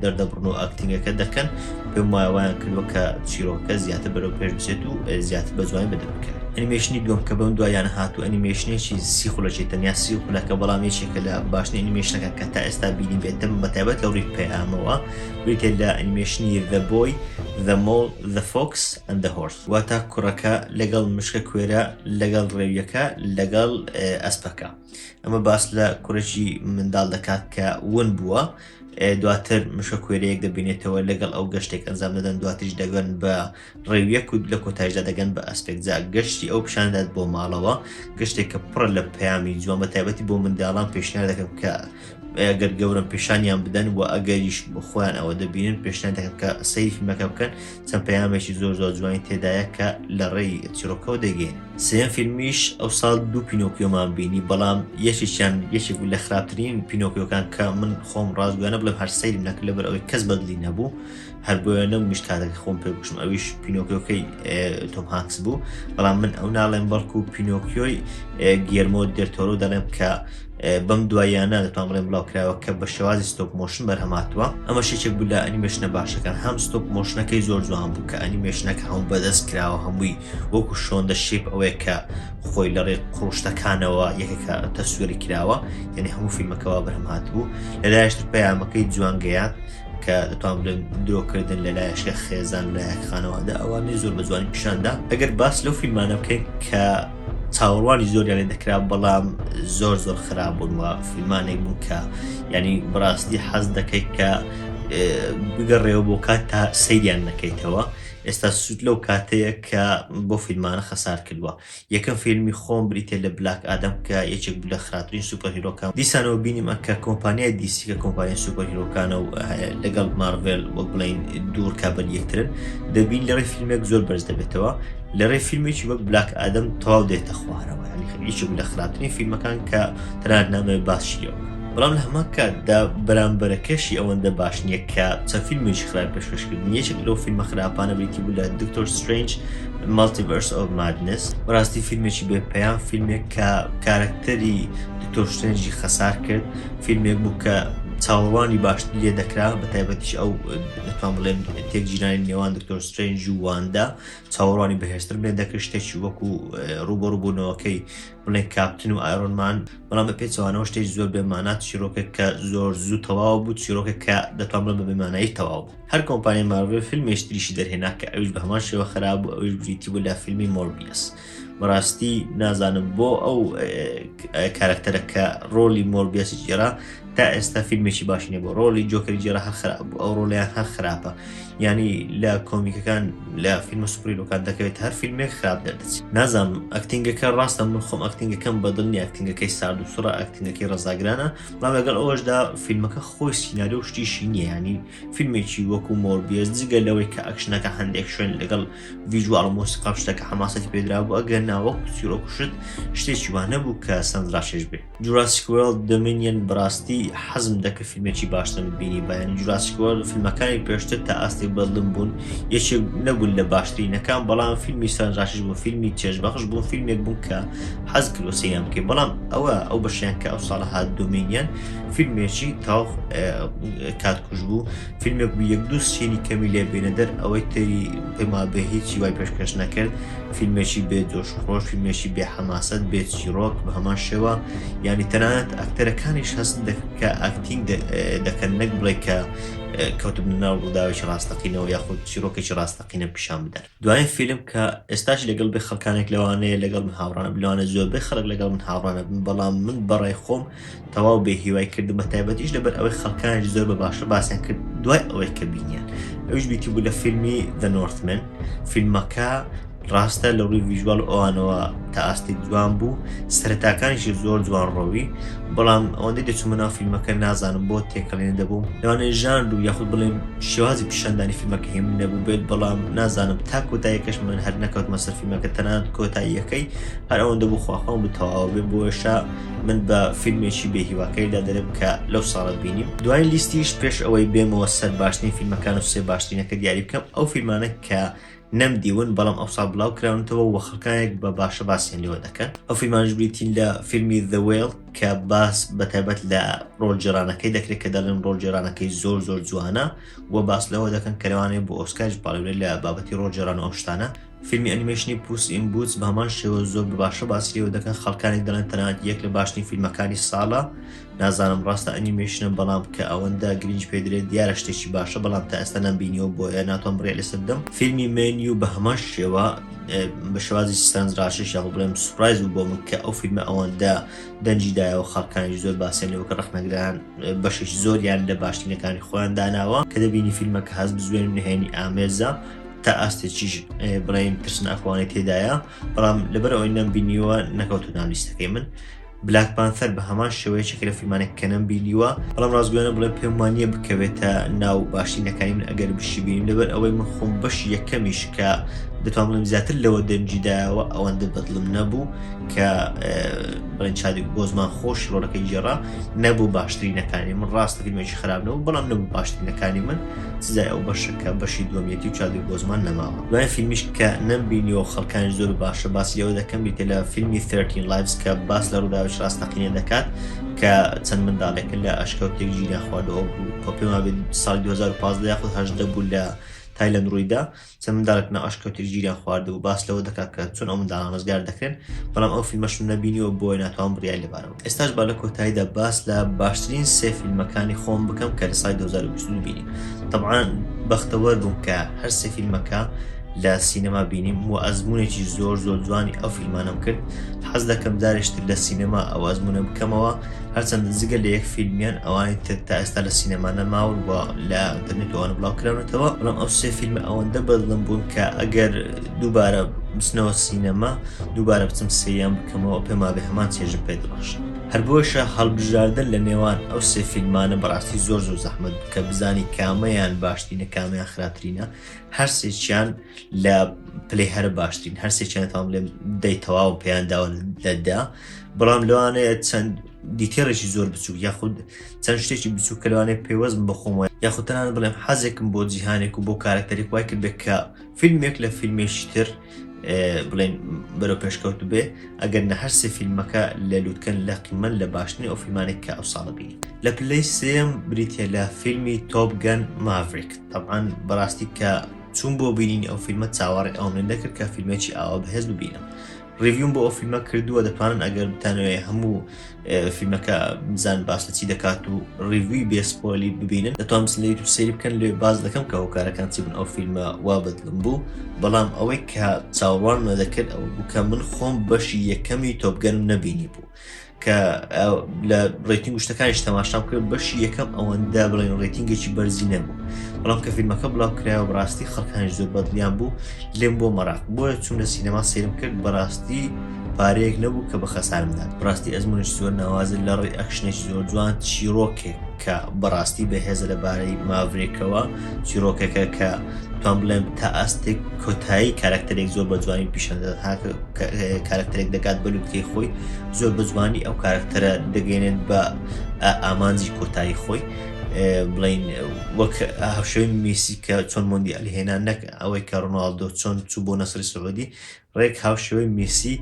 دەردەبڕن و ئاکتینگەکە دەکەن، پێم وایە وایان کردووە کە چیرۆکە زیاتر بەرەو پێش بچێت و زیاتر بە جوانی بەدەبکات. ئەنیمێشنی دووەم کە بەم دوایان هاتوو ئەنیمێشنێکی سیخولەکی تەنیا سیخولەکە، بەڵام یەکێکە لە باشترین ئەنیمێشنەکە کە تا ئێستا بینی بێتم بەتایبەت لەوڕی پەیامەوە، بریتێ لە ئەنیمێشنی The Boy, The Mole, The Fox and The Horse، واتە کوڕەکە لەگەڵ مشکە کوێرە، لەگەڵ ڕێویەکە، لەگەڵ ئەسپەکە. ئەمە باس لە کوڕێکی منداڵ دەکات کە ون بووە، دواتر مشە کوێرەیەک دەبینێتەوە لەگەڵ ئەو گەشتێک ئەنجام دەدەن، دواتریش دەگەن بە ڕێویەک و لە کۆتاییدا دەگەن بە ئەسپێک. جا گەشتی ئەو پیشاندات بۆ ماڵەوە، گەشتێک کە پڕە لە پەیامی جوان بەتایبەتی بۆ منداڵان پێشنیار دەکەم کە ئەگەر گەورم پیشانیان بدەن و ئەگەریش بۆ خۆیان ئەوە دەبینن پێشنیار دەکەم کە سەیری فیلمەکە بکەن، چەند پەیامێکی زۆر جوانی تێدایە کە لە ڕێی چیرۆکەوە دەگەین. سێم فیلمیش ئەو ساڵ دوو پینۆکیۆمان بینی، بەڵام یەکێکیان یەکێک لە خراپترین پینۆکیۆکان کە من خۆم ڕازگویانە بڵێم هەر سەیرم نەکرد لەبەر ئەوەی کەس بەدڵی نەبوو، هەر بۆیە نەبوومیش کاتێک خۆم پێ بکوشم ئەویش پینۆکیۆکەی تۆم هانکس بوو بەڵام من ئەو ناڵێم بەڵکو پینۆکیۆی گیرمۆ دێل تۆرۆ دەڵێم کە بەم دوایانە دەتوان بڵێم بڵاوکراوە کە بە شێوازی ستۆپ مۆشن بەرهەماتوە ئەمە شێکێک بوو لە ئەنیمێشنە باشەکان هەم ستۆپ مۆشنەکەی زۆر جوان بوو کە ئەنیمێشنەکە هەموو بەدەست کراوە هەمووی وەکو شۆندە شێپ ئەوەیە کە خۆی لە ڕێ قڕشتەکانەوە یەکێکە تەسوێری کراوە یعنی هەموو فیلمەکەەوە بەرهەمات بوو لەلایەشتر پەیامەکەی جوان گەیان کە دەتوان بڵێن درۆکردن لەلایەشکە خێزان لایەکخانەوەدا ئەوانەی زۆر بە جوانی پیشاندا ئەگەر باس لەو فیلمانە بکەین کە چاوەڕوانی زۆریان لێ دەکرا بەڵام زۆر خراپ بوون وە فیلمانێک بوون کە ینی بڕاستی حەز دەکەیت کە بگەڕێەوە بۆ کات تا سەیریان نەکەیتەوە ئێستا سوود لەو کاتەیە کە بۆ فیلمانە خەسار کردووە یەکەم فیلمی خۆم بریتێ لە بلاک ئادەم کە یەکێک بوو لە خراپترین سوپەر هیرۆکان دیسانەوە بینیمە کە کۆمپانیای دیسی کە کۆمپانیای سوپەر هیرۆکانە و لەگەڵ مارڤێل وەک بڵین دوور کابن یەکترن دەبین لەڕێ فیلمێک زۆر بەرز دەبێتەوە لەڕێ فیلمێکی وەک بلاک ئادەم تەواو دێتە خوارەوە یەکێک لە خراپترین فیلمەکان کە تەنانەت نامەوێت باسیەوە بەڵام لە هەمان کاتدا بەرامبەرەکەشی ئەوەندە باش نییە کە چەند فیلمێکی خراپ پێشکەشکردن یەکێک لەو فیلمە خراپانە بریتی بوو لە دکتۆر سترێنج مالتیڤەرس ئۆف مادنس بەڕاستی فیلمێکی بێپەیام فیلمێک کە کارکتەری دکتۆر سترێنجی خەسار کرد فیلمێک بوو کە چاوەڕوانی باشتر لێ دەکرا بە تایبەتیش ئەو دەتوان بڵێن تێکجیرانی نێوان دکتۆر سترێنج و واندا چاوەڕوانی بەهێزتر لێ دەکرد شتێکی وەکو ڕوبەڕووبوونەوەکەی بڵێن کاپتن و ئایرۆنمان بەڵام بە پێچەوانەوە شتێکی زۆر بێمانات چیرۆکێک کە زۆر زوو تەواو بوو چیرۆکێک کە دەتوان بڵێن بە بێمانایی تەواو بوو هەر کۆمپانیای مارڤێل فیلمێشتریشی دەرهێنا کە ئەویش بە هەمان شێوە خراپ بوو ئەویش بریتی بوو لە فیلمی مۆربیەس بەڕاستی نازانم بۆ ئەو کارکتەرە کە ڕۆلی مۆربیەسی جێرا تا ئێستا فیلمێکی باشی نیە بۆ ڕۆلی جۆکەری جێرا هەر خراپ بوو ئەو ڕۆلیان هەر خراپە ینی لە کۆمیکەکان لە فیلمە سوپەرهیرۆکان دەکەوێت هەر فیلمێک خراپ دەردەچێت نازانم ئەکتینگەکە ڕاستە من خۆم ئەکتینگەکەم بەدڵ نیە ئەکتینگەکەی سارد و سوڕە ئەکتینگەکەی ڕزاگرانە بەڵام لەگەڵ ئەوەشدا فیلمەکە خۆی سیناریۆ و شتیشی نییە ینی فیلمێکی وەکو مۆربیەس جگە لەوەی کە ئەکشنەکە هەندێک شوێن لەگەڵ ڤیژوال مۆسیقا شتەکە حەماسەتی پێدرا بوو ئەگەر ناوەکو چیرۆک شت شتێکی وانە بوو کە سەنجڕاشێش بێت جوراسیک وێڵد دۆمینیەن بەڕاستی حەزم دەکە فیلمێکی باشتر ببینی بەیان جوراسیک وێڵد فیلمەکانی پێشتر تا ئاستی بەدڵم بوون یەکێک نەبوون لە باشترینەکان بەڵام فیلمی سەنجڕاشیش بوو فیلمی چێژبەخش بوو فیلمێک بوون کە حەز کردو سەیریان بکەین بەڵام ئەو بەشیان کە ئەو ساڵە هات دۆمینیەن فیلمێکی تاو کاتکوژ بوو فیلمێک بوو یەک دوو سینی کەمی لێ بێنە دەر ئەوەی تری پێما بە هیچی وای پێشکەش نەکرد فیلمێکی بێ جۆشخۆش فیلمێکی بێ حەماسەت بێ چیرۆک بە هەمان شێوە ینی تەنانەت ئەکتەرەکانیش هەست کە ئاکتینگ دەکەن نەک بڵێ کە کەوتبن ناو ڕووداوێکی ڕاستەقینەوە یاخود چیرۆکێکی ڕاستەقینە پیشان بدەن دوایین فیلم کە ئێستاش لەگەڵ بێ خەڵکانێک لەوانەیە لەگەڵ من هاوڕانە بلوانە زۆر بێ خەڵک لەگەڵ من هاوڕانە بن بەڵام من بەڕای خۆم تەواو بێ هیوای کردم بە تایبەتیش لەبەر ئەوەی خەڵکانێک زۆر بە باشە باسییان کرد دوای ئەوەی کە بینیان ئەویش بیتی بوو لە فیلمی The Northman فیلمەکە ڕاستە لە ڕووی ڤیژوال ئەوانەوە تا ئاستی جوان بوو سەرەتاکانیشی زۆر جوان ڕۆوی بەڵام ئەوەندەی دەچوومە ناو فیلمەکە نازانم بۆ تێکەڵێنە دەبوو لەوانەیە ژانر و یاخود بڵێم شێوازی پیشاندانی فیلمەکە هێم نەبوو بێت بەڵام نازانم تا کۆتاییەکەش من هەر نەکەوتمە سەر فیلمەکە تەنانەت کۆتاییەکەی هەر ئەوەندە بوو خواخۆم بتەواو بێ بۆشە من بە فیلمێکی بێهیواکەیدا دەرێ بکە لەو ساڵت بینیم دوای لیستیش پێش ئەوەی بێمەوە سەر باشترین فیلمەکان و سێ باشترینەکە دیاری بکەم ئەو فیلمانە کە نەمدیون بەڵام ئەوسا بڵاو کراونەوە و خەڵکانێک بە باشە باسییان لێوە دەکەن ئەو فیلمانش بریتین لە فیلمی The Whale کە باس بەتایبەت لە ڕۆڵجێرانەکەی دەکرێت کە دەڵێن ڕۆڵجێرانەکەی زۆر جوانە و باس لەوە دەکەن کە لەوانەیە بۆ ئۆسکارش پاڵێ لە بابەتی ڕۆڵجێران و ئەو شتانە فیلمی ئەنیمێشنی پوس ئین بوتس بە هەمان شێوە زۆر باشە باسی لێوە دەکەن خەڵکانێک دەڵێن تەنانەت یەک لە باشترین فیلمەکانی ساڵە نازانم ڕاستە ئەنیمێشنە بەڵام کە ئەوەندە گرنج پێدرێت دیارە شتێکی باشە بەڵام تا ئێستا نەمبینیەوە بۆیە ناتوان بڕێ لەسەر دەم فیلمی مێنیو بە هەمان شێوە بە شێوازی سەنجڕاشیش یاخود بڵێم سوپرایز بوو بۆ من کە ئەو فیلمە ئەوەندە دەنجیدایەوە خەڵکانی زۆر باسییان لێوە کە ڕەخنەگران بەشێکی زۆریان لە باشترینەکانی خۆیان داناوە کە دەبینی فیلمەکە هەست بزوێن نهێنی ئامێزە تا ئاستێکیش بڵێم ترسن ئەخوانی تێدایە بەڵام لەبەر ئەوەی نەمبینیوە نەکەوتو ناو لیستەکەی من بلاک پانثەر بە هەمان شێوەیەکی لە فیلمانێک کە نەمبینیوە بەڵام ڕاستگوێنە بڵێ پێم وانییە بکەوێتە ناو باشترینەکانی من ئەگەر بشی بینیم لەبەر ئەوەی من خۆم بەشی یەکەمیش کە دەتوان بڵێم زیاتر لەوە دەنجیدایەوە ئەوەندە بەدڵم نەبوو کە بڵێن چادێک بۆزمان خۆش ڕۆڵەکەی جێڕا نەبوو باشترینەکانی من ڕاستە فیلمێکی خراپ نەبوو بەڵام نەبوو باشترینەکانی من سزای ئەو بەشەکە بەشی دووەمیەتی و چادێک بۆزمان نەماوە. دوای فیلمیش کە نەمبینیەوە خەڵکانی زۆر باشە باسی لەوە دەکەم بیتە لە فیلمی 13 Lives کە باس لە ڕووداوی ڕاستەقینە دەکات کە چەند منداڵێکن لە ئەشکەوتێک ژیریان خواردەوە بوو پێما بێت ساڵی 2015 یاخود 18 بوو لە تایلەند ڕوویدا چەند منداڵێک ناو ئەشکەوتێک ژیریان خواردە و باس لەوە دەکات کە چۆن ئەو منداڵان ڕزگار دەکرێن بەڵام ئەو فیلمەشم نەبینیەوە بۆی ناتوان بڕیای لەبارەوە. ئێستاش با لە کۆتاییدا باس لە باشترین سێ فیلمەکانی خۆم بکەم کە لە ساڵی 2022 بینیم. طبعاً بەختەوەر بووم کە هەر سێ فیلمەکە لە سینەما بینیم و ئەزمونێکی زۆر زۆرجوانی ئەو فیلمانم کرد. حەز دەکەم جارێشتر لە سینەما ئەو ئەزمونە بکەمەوە هەرچەندە جگە لە یەک فیلمیان ئەوانی تر تا ئێستا لە سینەما نەماون و لە ئینتەرنێت ئەوانە بڵاوکراونەتەوە بەڵام ئەو سێ فیلمە ئەوەندە بەدڵم بوون کە ئەگەر دووبارە بچنەوە سینەما دووبارە بچم سەیان بکەمەوە پێما بێ هەمان چێژم پێ دڵەشە. هەر بۆشە هەڵبژاردن لە نێوان ئەو سێ فیلمانە بەڕاستی زۆر زەحمەت کە بزانی کامەیان باشترینە کامیان خراپترینە هەر سێکیان لە پلەی هەر باشترین هەر سێکیان تام لێ دەی تەواو پێیان داوە لەدا بەڵام لەوانەیە چەند دیتێڕێکی زۆر بچوو یاخود چەند شتێکی بچوو کە لەوانەیە پێوەزم بخۆمەوە یاخود تەنانەت بڵێم حەزێکم بۆ جیهانێک و بۆ کارکتەرێک وای کرد بێت کە فیلمێک لە فیلمێکی تر بڵێن بەرەو پێشکەوت بێ ئەگەر نە هەر سێ فیلمەکە لە لووتکەن لە قیمەن لە باشترین ئەو فیلمانێک کە ئەو ساڵە بینی. لە پلەی سێم بریتە لە فیلمی تۆپ گەن مافریک. طبعاً بەڕاستی کە چوون بۆ بینینی ئەو فیلمە چاوەڕێ ئەو من نەکرد کە فیلمێکی ئاوا بەهێز ببینم. ریڤیوم بۆ ئەو فیلمە کردووە دەتوانن ئەگەر بتانەوێ هەموو فیلمەکە بزان باس لە چی دەکات و ریڤیوی بێسپۆیلی ببینن دەتوان بچن لە یوتیوب سەیری بکەن لێ باز دەکەم کە هۆکارەکان چی بن ئەو فیلمە وا بەدڵم بوو بەڵام ئەوەی کە چاوەڕوان نەدەکرد ئەو بوو کە من خۆم بەشی یەکەمی تۆپگەنم نەبینی بوو کە لە ڕێتینگ شتەکانیش تەماشام کرد بەشی یەکەم ئەوەندە بڵێن ڕێتینگێکی بەرزی نەبوو بەڵام کە فیلمەکە بڵاو کرایەوە بەڕاستی خەڵکانیش زۆر بەدڵیان بوو لێم بۆ مەراق بۆیە چوون لە سینەما سەیرم کرد بەڕاستی پارەیەک نەبوو کە بە خەسارمدا بەڕاستی ئەزمونش زۆر ناوازە لە ڕێی ئەکشنێکی زۆر جوان چیرۆکێک کە بەڕاستی بەهێزە لەبارەی ماڤرێکەوە چیرۆکەکە کە توان بڵێم تا ئاستێک کۆتایی کارکتەرێک زۆر بە جوانی پیشەندە کارکتەرێک دەکات بەلووتکەی خۆی زۆر بە جوانی ئەو کارکتەرە دەگەێنێت بە ئامانجی کۆتایی خۆی بڵین وەک هەوشەوەی میسی کە چۆن مۆندی ئەلیهێنان نەک ئەوەی کە ڕۆناڵدۆ چۆن چوو بۆ نەسری سعودی ڕێک هاوشەوەی میسی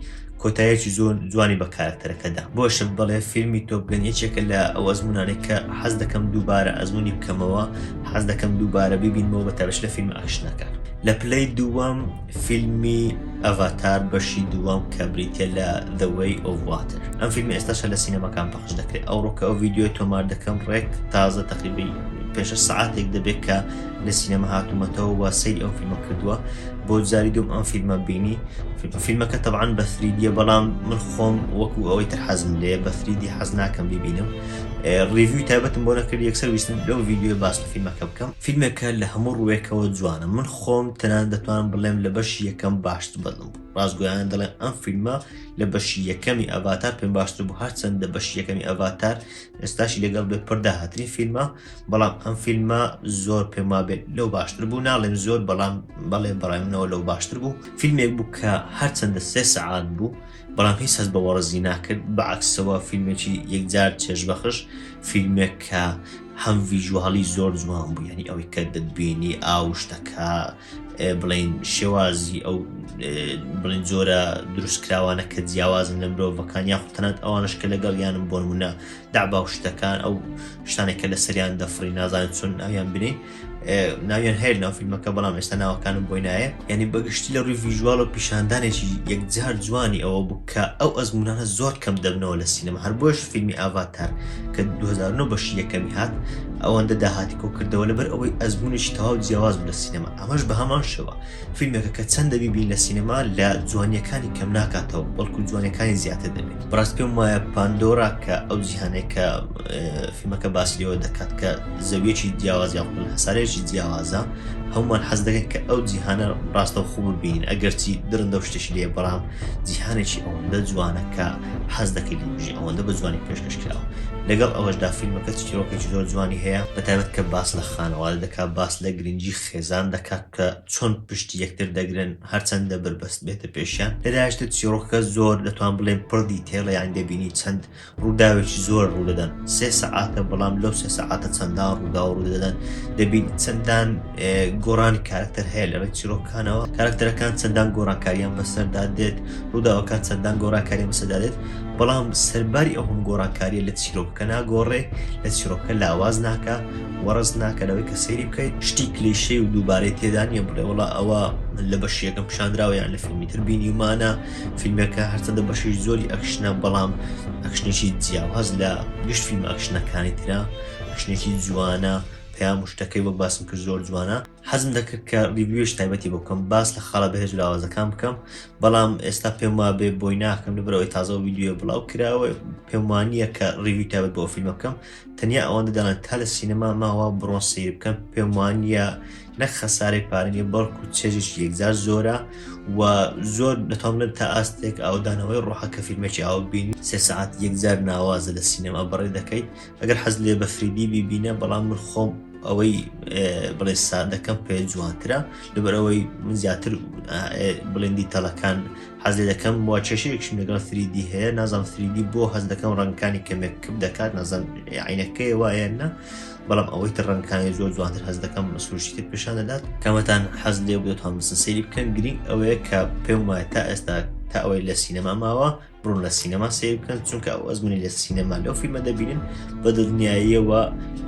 کۆتاییەکی زۆر جوانی بە کارکتەرەکەدا بۆشە بەڵێ فیلمی تۆپگەن یەکێکە لە ئەو ئەزمونانێک کە حەز دەکەم دووبارە ئەزمونی بکەمەوە حەز دەکەم دووبارە ببینمەوە بە تەبەش لە فیلم ئاکشنەکە. لە پلەی دووەم فیلمی ئەڤاتار بەشی دووەم کە بریتە لە The Way of Water. ئەم فیلمی ئێستاشە لە سینەماکان پەخش دەکرێت ئەوڕۆکە ئەو ڤیدیۆی تۆمار دەکەم ڕێک تازە تقریبی پێش سەعاتێک دەبێت کە لە سینەما هاتوومەتەوە و سەیری ئەم فیلمە کردووە بۆ جاری دوم ئەم فیلمە بینی فیلمەکە طبعاً بە 3D بەڵام من خۆم وەکو ئەوەی تر حەزم لێ بە 3D حەز ناکەم ببینم ریڤیو تایبەتم بۆ نەکرد یەکسەر ویستم لەو ڤیدیۆ باس لە فیلمەکە بکەم فیلمێکە لە هەموو ڕوویەکەوە جوانە من خۆم تەنان دەتوانم بڵێم لە بەشی یەکەم باشتر بەدڵم بوو ڕاستگویان دەڵێن ئەم فیلمە لە بەشی یەکەمی ئەڤاتار پێم باشتر بوو هەرچەندە بەشی یەکەمی ئەڤاتار ئێستاشی لەگەڵ بێ پڕ داهاترین فیلمە بەڵام ئەم فیلمە زۆر پێم وابێت لەو باشتر بوو ناڵێم زۆر بەڵام بەڵێ بەڕای منەوە لەو باشتر بوو فیلمێک بوو کە هەرچەندە 3 سەعات بوو بەڵام هیچ هەست بە وەڕزی ناکرد بەعکسەوە فیلمێکی یەکجار چێژبەخش فیلمێک کە هەم ڤیژواڵی زۆر جوان بوو یعنی ئەوەی کە دەتبینی ئاو شتەکە بڵین شێوازی ئەو بڵین جۆرە دروستکراوانە کە جیاوازن لە مرۆڤەکان یاخود تەنانەت ئەوانش کە لەگەڵیانم بۆ نمونە داعباو شتەکان ئەو شتانێک کە لە سەریان دەفڕی نازانێت چۆن ئەویان بنین ناویان هەیە ناو فیلمەکە بەڵام ئێستا ناوەکانم بۆی نایە یعنی بەگشتی لە ڕووی ڤیژواڵ و پیشاندانێکی یەکجار جوانی ئەوە بوو کە ئەو ئەزمونانە زۆر کەم دەبنەوە لە سینەما هەر بۆش فیلمی ئاڤاتار کە 2009 بەشی یەکەمی هات ئەوەندە داهاتی کۆ کردەوە لەبەر ئەوەی ئەزمونێکی تەواو جیاواز بوو لە سینەما ئەمەش بە هەمان شەوە فیلمێکە کە چەندە بیبین لە سینەما لە جوانیەکانی کەم ناکاتەوە بەڵکو جوانیەکانی زیاتر دەبێت بەڕاست پێم وایە پاندۆرا کە ئەو جیهانێکە فیلمەکە باسی لەوە دەکات کە زەویەکی جیاواز یاخود هەسارەیەکی جیاوازە هەمومان حەز دەکەن کە ئەو جیهانە ڕاستە و خوب ببین ئەگەرچی درندە و شتێکی لێ بەڵام جیهانێکی ئەوەندە جوانە کە حەز دەکەیت لەژی ئەوەندە بە جوانی پێشکەشکراوە. لەگەڵ ئەوەشدا فیلمەکە چیرۆکێکی زۆر جوانی هەیە بەتایبەت کە باس لە خانەوادە دەکات باس لە گرنگی خێزان دەکات کە چۆن پشتی یەکتر دەگرن هەرچەندە بربەست بێتە پێشیان. لەداشتە چیرۆکەکە زۆر دەتوان بڵێن پڕ دیتێڵە یان دەبینی چەند ڕووداوێکی زۆر ڕوودەدەن 3 سەعاتە بەڵام لەو 3 سەعاتە چەندان ڕوودا و ڕوودەدەن دەبین چەندان گۆڕانی کارکتەر هەیە لەڕێی چیرۆکەکانەوە کارکتەرەکان چەندان گۆڕانکاریان بەسەردا دێت ڕووداوەکان چەندان گۆڕانکاریان بەسەردا دێت بەڵام سەرباری ئەو هەموو گۆڕانکاریە لە چیرۆکەکە ناگۆڕێ لە چیرۆکە لاواز ناکە وەڕز ناکە لەوەی کە سەیری بکەیت شتی کلیشەی و دووبارەی تێدا نیە بڵێ وڵا ئەوە لە بەشی یەکەم پیشاندراوە یان لە فیلمی تر بینی ومانە فیلمەکە هەرچەندە بەشی زۆری ئەکشنە بەڵام ئەکشنێکی جیاواز لە گشت فیلم ئەکشنەکانی ترە ئەکشنێکی جوانە پێیان شتەکەی وەک باسم کرد زۆر جوانە. حەزم دەکرد کە ریڤیوش تایبەتی بۆ بکەم باس لە خاڵە بەهێز و لاوازەکان بکەم بەڵام ئێستا پێم وا بێ بۆی ناکەم لەبەرەوەی تازە ڤیدیۆ بڵاو کراوە پێم وانییە کە ریڤیو تایبەت بۆ فیلمە بکەم تەنیا ئەوەندە دەڵێن تا لە سینەما ماوە بڕۆن سیر بکەم پێم وانییە نەک خەسارەی پارەنیە بەڵکو چێژێکی یەکجار زۆرە و زۆر دەتوانم تا ئاستێک ئاودانەوەی ڕۆحەکە فیلمێکی ئاو بینی 3 سەعات یەکجار ناوازە لە سینەما بەڕێ دەکەیت ئەگەر حەز لێ بە 3D بیبینە بەڵام من خۆم ئەوەی بڵێ سادەکەم پێ جوانترە لەبەرەوەی من زیاتر بڵێن دیتەڵەکان حەز لێ دەکەم وا چێشەیەکشم لەگەڵ 3D هەیە نازانم 3D بۆ حەز دەکەم ڕەنگەکانی کەمێک کەم دەکات نازانم عینەکەی وایە نە بەڵام ئەوەی تر ڕەنگەکانی زۆر جوانتر حەز دەکەم سروشتی تر پیشان دەدات کەمەتان حەز لێ بدەتوان بچن سەیری بکەن گرنگ ئەوەیە کە پێم وایە تا ئێستا تا ئەوەی لە سینەما ماوە بڕۆن لە سینەما سیر بکەن چونکە ئەو ئەزمموی لە سینەما لەو فیلمە دەبینن بە دڵنیاییەوە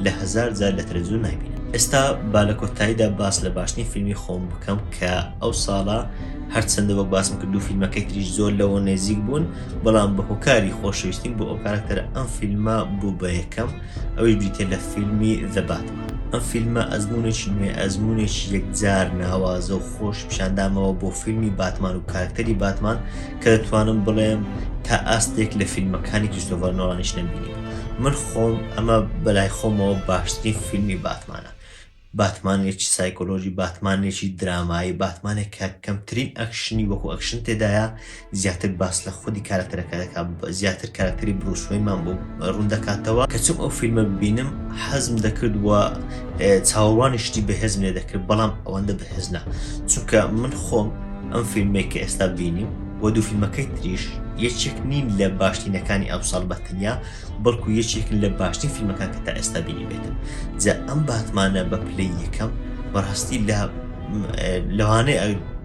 لە 1000 جار لە تەلەڤیزیۆن نایبینن. ئێستا با لە کۆتاییدا باس لە باشنی فیلمی خۆم بکەم کە ئەو ساڵە هەرچەندە وەک باسم کرد و فیلمەکەی تریش زۆر لەوە نێزیک بوون بەڵام بە هۆکاری خۆشەویستیم بۆ ئەو کارکتەرە ئەم فیلمە بوو بە یەکەم ئەوەی بریتێ لە فیلمی The Batman. ئەم فیلمە ئەزمونێکی نوێ ئەزمونێکی یەکجار ناوازە و خۆش پیشاندامەوە بۆ فیلمی باتمان و کارکتەری باتمان کە دەتوانم بڵێم تا ئاستێک لە فیلمەکانی کریستۆفەر نۆڵانیش نەبینیم. من خۆم ئەمە بەلای خۆمەوە باشترین فیلمی باتمانە. باتمانێکی سایکۆلۆژی باتمانێکی درامایی باتمانێک کە کەمترین ئەکشنی وەکو ئەکشن تێدایە زیاتر باس لە خودی کارکتەرەکە دەکات زیاتر کارکتەری بروس وێنمان بۆ ڕوون دەکاتەوە کە چۆن ئەو فیلمە ببینم حەزم دەکرد وە چاوەڕوانی شتی بەهێزم لێ دەکرد بەڵام ئەوەندە بەهێز نا چونکە من خۆم ئەم فیلمێک کە ئێستا بینیم و دوو فیلمەکەی تریش یەکێک نین لە باشترینەکانی ئەو ساڵ بەتەنیا بەڵکو یەکێکن لە باشترین فیلمەکان کە تا ئێستا بینی بێتن جا ئەم باتمانە بە پلەی یەکەم بەڕاستی لەوانەیە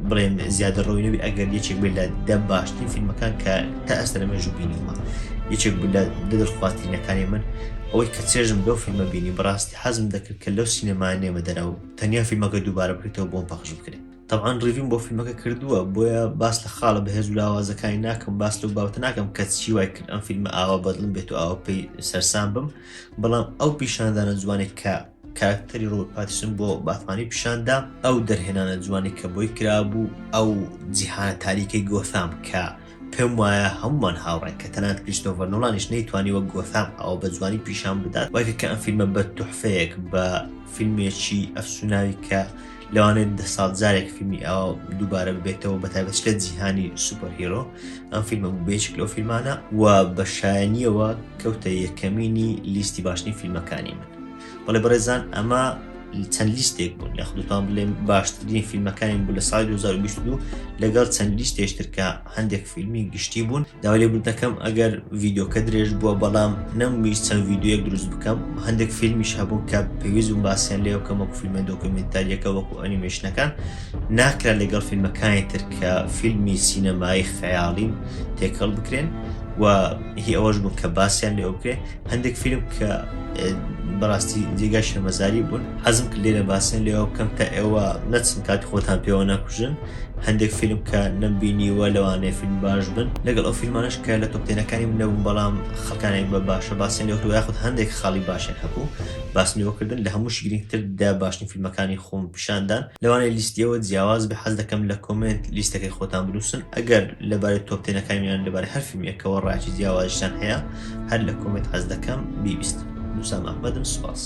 بڵێن زیادە ڕۆینەوی ئەگەر یەکێک بێت لە 10 باشترین فیلمەکان کە تا ئێستا لە مێژوو بینیمە یەکێک لە دڵخواترینەکانی من ئەوەی کە چێژم بەو فیلمە بینی بەڕاستی حەزم دەکرد کە لەو سینەمایە نێمە دەرەوە تەنیا فیلمەکە دووبارە بکرێتەوە بۆم پەخش بکرێت. طبعا ریڤیم بۆ فیلمەکە کردووە بۆیە باس لە خاڵە بەهێز و لاوازەکانی ناکەم باس لەو بابەتە ناکەم کە چی وای کرد ئەم فیلمە ئاوا بەدڵم بێت و ئاوا پێی سەرسان بم بەڵام ئەو پیشاندانە جوانێک کە کارکتەری ڕۆبەرت پاتیسن بۆ باتمانی پیشاندا ئەو دەرهێنانە جوانی کە بۆی کرابوو ئەو جیهانە تاریکەی گۆثام کە پێم وایە هەمومان هاوڕێن کە تەنانەت کریستۆفەر نۆڵانیش نەیتوانی وەک گۆثام ئەو بە جوانی پیشان بدات وایکە کە ئەم فیلمە بە توحفەیەک بە فیلمێکی ئەفسوناوی کە لەوانێت 10 ساڵ جارێک فیلمی ئەوە دووبارە ببێتەوە بەتایبەت لە جیهانی سوپەر هیرۆ ئەم فیلمە بوو بێچێک لەو فیلمانە و بە شایەنیەوە کەوتە یەکەمینی لیستی باشترین فیلمەکانی من. بەڵێ بەڕێزان ئەمە چەند لیستێک بوون لە خودتان بڵێم باشترین فیلمەکانی بوو لە ساڵی 2022 لەگەڵ چەند لیستێشتر کە هەندێک فیلمی گشتی بوون داوای لێبوردنەکەم ئەگەر ڤیدیۆکە درێژ بووە بەڵام نەمویست چەند ڤیدیۆیەک دروست بکەم هەندێک فیلمیش هەبوون کە پێویست بوون باسییان لێ بکەم وەکو فیلمە دۆکومنتاریەکە وەکو ئەنیمێشنەکان ناکرا لەگەڵ فیلمەکانی تر کە فیلمی سینەمایی خەیاڵیم تێکەڵ بکرێن و هی ئەوەش بوون کە باسییان لێ بکرێ هەندێک فیلم کە بەڕاستی جێگای شەرمەزاری بوون حەزم کرد لێرە باسییان لێەوە بکەم تا ئێوە نەچن کاتی خۆتان پێوە نەکوژن هەندێک فیلم کە نەمبینیوە لەوانەیە فیلم باش بن لەگەڵ ئەو فیلمانش کە لە تۆپتێنەکانی من نەبوون بەڵام خەڵکانێک بە باشە باسییان لێوە یاخود هەندێک خاڵی باشیان هەبوو باسی لێوەکردن لە هەمووش گرنگتر دا باشترین فیلمەکانی خۆم پیشاندان لەوانەیە لیستیەوە جیاواز بە حەز دەکەم لە کۆمنت لیستەکەی خۆتان بنووسن ئەگەر لەبارەی تۆپتێنەکانیان لەبارەی هەر فیلمێکەوە ڕاکی جیاوازشتان هەیە هەر لە کۆمنت حەز دەکەم بیبیستن. نووسام ئەحمەدم سوپاس.